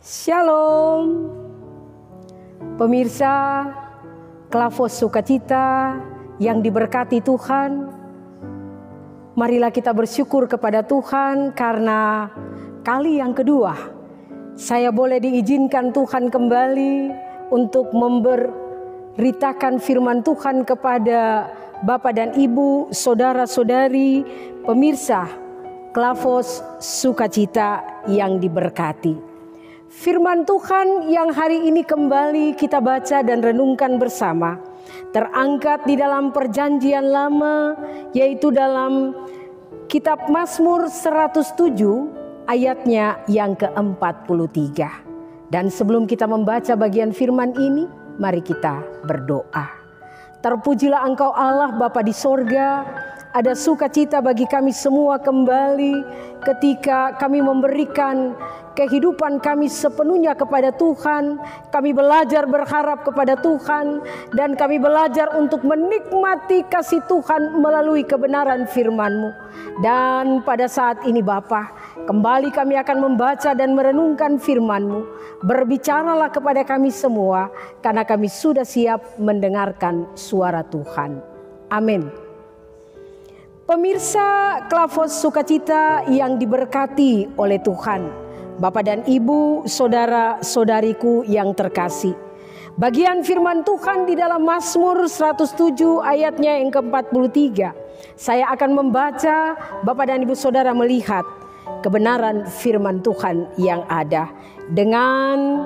Shalom, pemirsa Klavos Sukacita yang diberkati Tuhan. Marilah kita bersyukur kepada Tuhan karena kali yang kedua saya boleh diizinkan Tuhan kembali untuk memberitakan firman Tuhan kepada Bapak dan Ibu, saudara-saudari, pemirsa Klavos Sukacita yang diberkati. Firman Tuhan yang hari ini kembali kita baca dan renungkan bersama terangkat di dalam perjanjian lama, yaitu dalam kitab Mazmur 107 ayatnya yang ke-43. Dan sebelum kita membaca bagian firman ini, mari kita berdoa. Terpujilah Engkau Allah Bapa di sorga. Ada sukacita bagi kami semua kembali ketika kami memberikan kehidupan kami sepenuhnya kepada Tuhan. Kami belajar berharap kepada Tuhan dan kami belajar untuk menikmati kasih Tuhan melalui kebenaran firman-Mu. Dan pada saat ini Bapa, kembali kami akan membaca dan merenungkan firman-Mu. Berbicaralah kepada kami semua karena kami sudah siap mendengarkan suara Tuhan. Amin. Pemirsa Klavos Sukacita yang diberkati oleh Tuhan, Bapak dan Ibu, saudara-saudariku yang terkasih. Bagian firman Tuhan di dalam Mazmur 107 ayatnya yang ke-43. Saya akan membaca, Bapak dan Ibu saudara melihat kebenaran firman Tuhan yang ada. Dengan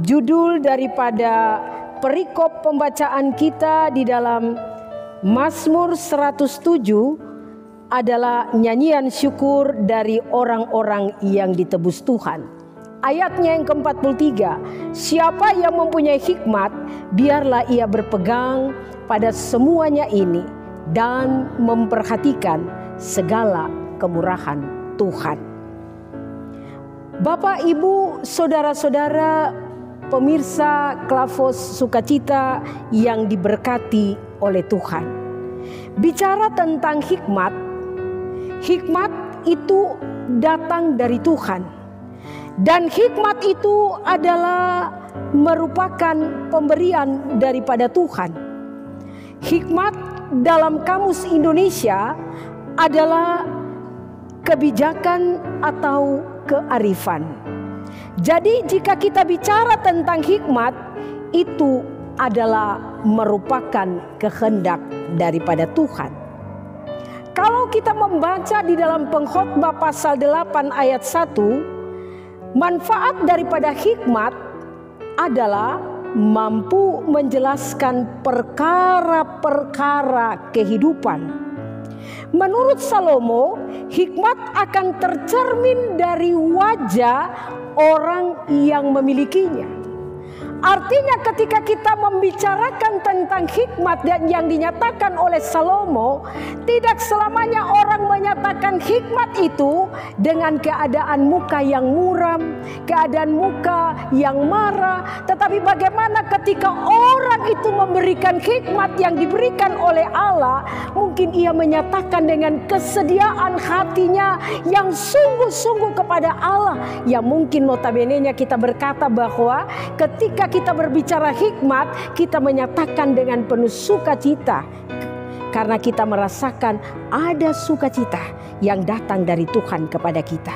judul daripada perikop pembacaan kita di dalam Mazmur 107 adalah nyanyian syukur dari orang-orang yang ditebus Tuhan. Ayatnya yang ke-43, siapa yang mempunyai hikmat, biarlah ia berpegang pada semuanya ini dan memperhatikan segala kemurahan Tuhan. Bapak, Ibu, saudara-saudara, pemirsa Klavos Sukacita yang diberkati oleh Tuhan. Bicara tentang hikmat, hikmat itu datang dari Tuhan. Dan hikmat itu adalah merupakan pemberian daripada Tuhan. Hikmat dalam kamus Indonesia adalah kebijakan atau kearifan. Jadi jika kita bicara tentang hikmat, itu adalah merupakan kehendak daripada Tuhan. Kalau kita membaca di dalam Pengkhotbah pasal 8 ayat 1, manfaat daripada hikmat adalah mampu menjelaskan perkara-perkara kehidupan. Menurut Salomo, hikmat akan tercermin dari wajah orang yang memilikinya. Artinya ketika kita membicarakan tentang hikmat dan yang dinyatakan oleh Salomo, tidak selamanya orang menyatakan hikmat itu dengan keadaan muka yang muram, keadaan muka yang marah. Tetapi bagaimana ketika orang itu memberikan hikmat yang diberikan oleh Allah, mungkin ia menyatakan dengan kesediaan hatinya yang sungguh-sungguh kepada Allah. Yang mungkin notabene-nya kita berkata bahwa ketika kita berbicara hikmat, kita menyatakan dengan penuh sukacita karena kita merasakan ada sukacita yang datang dari Tuhan kepada kita.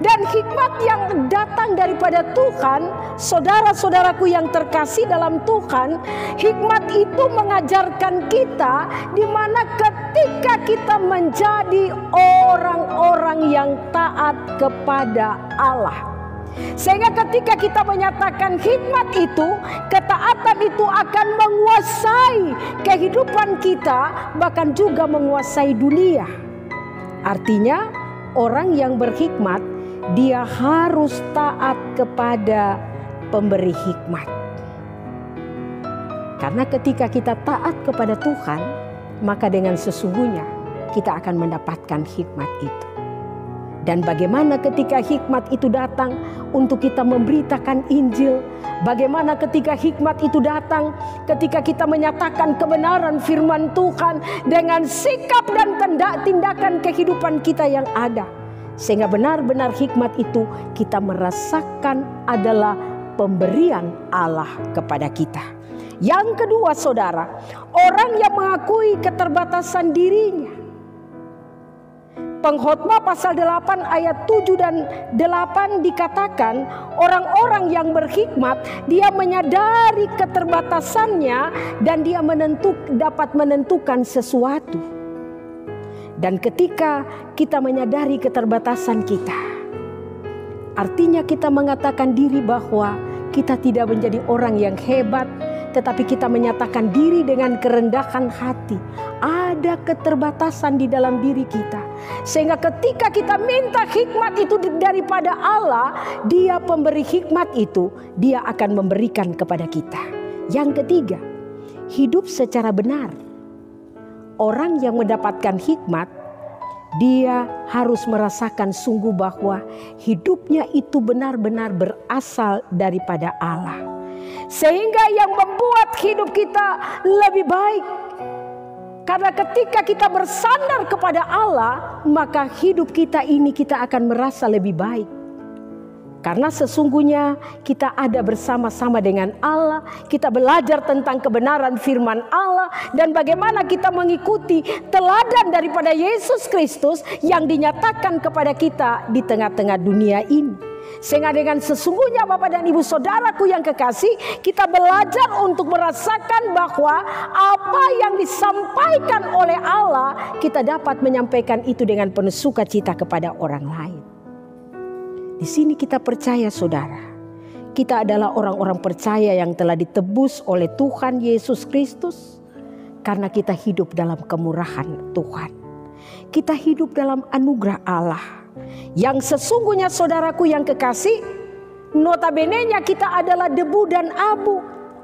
Dan hikmat yang datang daripada Tuhan, saudara-saudaraku yang terkasih dalam Tuhan, hikmat itu mengajarkan kita di mana ketika kita menjadi orang-orang yang taat kepada Allah. Sehingga ketika kita menyatakan hikmat itu, ketaatan itu akan menguasai kehidupan kita, bahkan juga menguasai dunia. Artinya orang yang berhikmat, dia harus taat kepada pemberi hikmat. Karena ketika kita taat kepada Tuhan, maka dengan sesungguhnya kita akan mendapatkan hikmat itu. Dan bagaimana ketika hikmat itu datang untuk kita memberitakan Injil? Bagaimana ketika hikmat itu datang ketika kita menyatakan kebenaran firman Tuhan dengan sikap dan tindakan kehidupan kita yang ada? Sehingga benar-benar hikmat itu kita merasakan adalah pemberian Allah kepada kita. Yang kedua saudara, orang yang mengakui keterbatasan dirinya. Pengkhotbah pasal 8 ayat 7 dan 8 dikatakan orang-orang yang berhikmat dia menyadari keterbatasannya dan dia dapat menentukan sesuatu. Dan ketika kita menyadari keterbatasan kita, artinya kita mengatakan diri bahwa kita tidak menjadi orang yang hebat, tetapi kita menyatakan diri dengan kerendahan hati. Ada keterbatasan di dalam diri kita. Sehingga ketika kita minta hikmat itu daripada Allah, Dia pemberi hikmat itu, Dia akan memberikan kepada kita. Yang ketiga, hidup secara benar. Orang yang mendapatkan hikmat, dia harus merasakan sungguh bahwa hidupnya itu benar-benar berasal daripada Allah. Sehingga yang membuat hidup kita lebih baik. Karena ketika kita bersandar kepada Allah, maka hidup kita ini kita akan merasa lebih baik. Karena sesungguhnya kita ada bersama-sama dengan Allah. Kita belajar tentang kebenaran firman Allah. Dan bagaimana kita mengikuti teladan daripada Yesus Kristus yang dinyatakan kepada kita di tengah-tengah dunia ini. Sehingga dengan sesungguhnya Bapak dan Ibu Saudaraku yang kekasih, kita belajar untuk merasakan bahwa apa yang disampaikan oleh Allah, kita dapat menyampaikan itu dengan penuh sukacita kepada orang lain. Di sini kita percaya saudara, kita adalah orang-orang percaya yang telah ditebus oleh Tuhan Yesus Kristus. Karena kita hidup dalam kemurahan Tuhan. Kita hidup dalam anugerah Allah. Yang sesungguhnya saudaraku yang kekasih, notabene-nya kita adalah debu dan abu.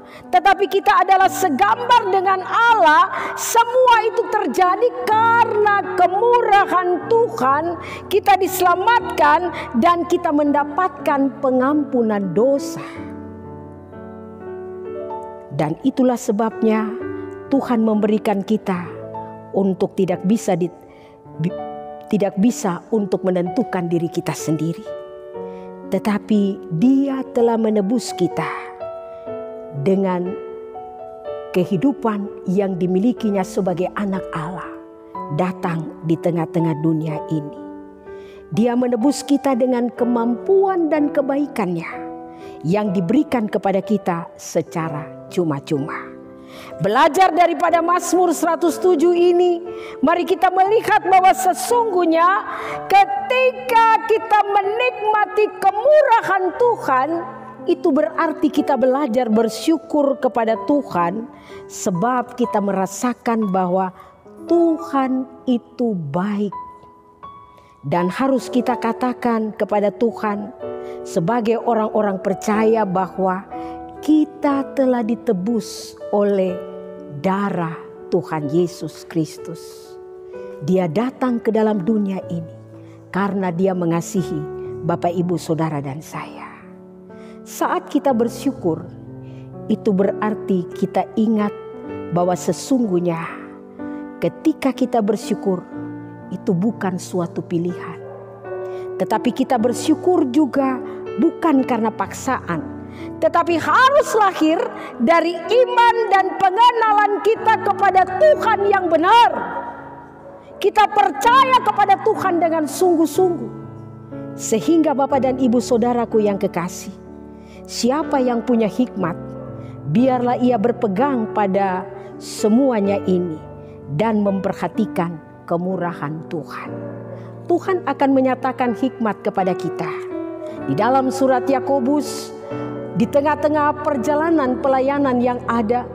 Tetapi kita adalah segambar dengan Allah. Semua itu terjadi karena kemurahan Tuhan. Kita diselamatkan dan kita mendapatkan pengampunan dosa. Dan itulah sebabnya Tuhan memberikan kita untuk tidak bisa untuk menentukan diri kita sendiri. Tetapi Dia telah menebus kita dengan kehidupan yang dimilikinya sebagai anak Allah datang di tengah-tengah dunia ini. Dia menebus kita dengan kemampuan dan kebaikannya yang diberikan kepada kita secara cuma-cuma. Belajar daripada Mazmur 107 ini, mari kita melihat bahwa sesungguhnya ketika kita menikmati kemurahan Tuhan, itu berarti kita belajar bersyukur kepada Tuhan, sebab kita merasakan bahwa Tuhan itu baik. Dan harus kita katakan kepada Tuhan sebagai orang-orang percaya bahwa kita telah ditebus oleh darah Tuhan Yesus Kristus. Dia datang ke dalam dunia ini karena Dia mengasihi Bapak, Ibu, Saudara dan saya. Saat kita bersyukur, itu berarti kita ingat bahwa sesungguhnya ketika kita bersyukur, itu bukan suatu pilihan. Tetapi kita bersyukur juga bukan karena paksaan, tetapi harus lahir dari iman dan pengenalan kita kepada Tuhan yang benar. Kita percaya kepada Tuhan dengan sungguh-sungguh. Sehingga Bapak dan Ibu Saudaraku yang kekasih, siapa yang punya hikmat, biarlah ia berpegang pada semuanya ini dan memperhatikan kemurahan Tuhan. Tuhan akan menyatakan hikmat kepada kita. Di dalam surat Yakobus, di tengah-tengah perjalanan pelayanan yang ada,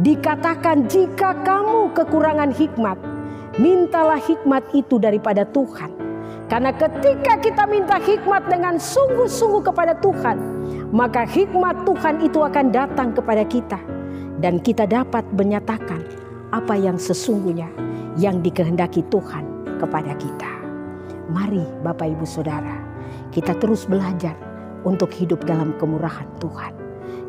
dikatakan jika kamu kekurangan hikmat, mintalah hikmat itu daripada Tuhan. Karena ketika kita minta hikmat dengan sungguh-sungguh kepada Tuhan, maka hikmat Tuhan itu akan datang kepada kita. Dan kita dapat menyatakan apa yang sesungguhnya yang dikehendaki Tuhan kepada kita. Mari Bapak, Ibu, Saudara, kita terus belajar untuk hidup dalam kemurahan Tuhan.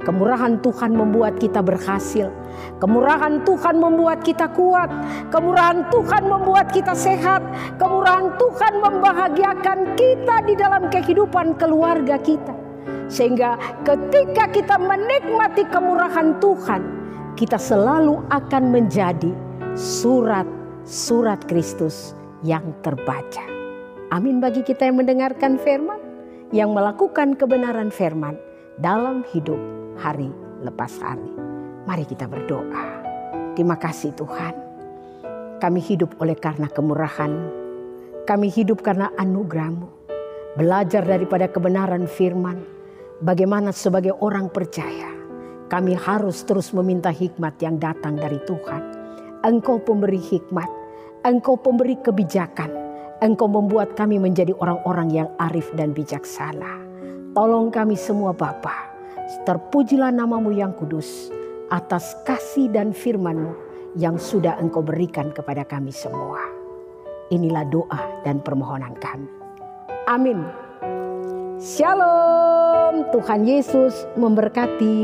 Kemurahan Tuhan membuat kita berhasil. Kemurahan Tuhan membuat kita kuat. Kemurahan Tuhan membuat kita sehat. Kemurahan Tuhan membahagiakan kita di dalam kehidupan keluarga kita. Sehingga ketika kita menikmati kemurahan Tuhan, kita selalu akan menjadi surat-surat Kristus yang terbaca. Amin bagi kita yang mendengarkan firman, yang melakukan kebenaran firman dalam hidup hari lepas hari. Mari kita berdoa. Terima kasih Tuhan. Kami hidup oleh karena kemurahan. Kami hidup karena anugerah-Mu. Belajar daripada kebenaran firman. Bagaimana sebagai orang percaya, kami harus terus meminta hikmat yang datang dari Tuhan. Engkau pemberi hikmat. Engkau pemberi kebijakan. Engkau membuat kami menjadi orang-orang yang arif dan bijaksana. Tolong kami semua Bapa. Terpujilah nama-Mu yang kudus atas kasih dan firman-Mu yang sudah Engkau berikan kepada kami semua. Inilah doa dan permohonan kami. Amin. Shalom. Tuhan Yesus memberkati.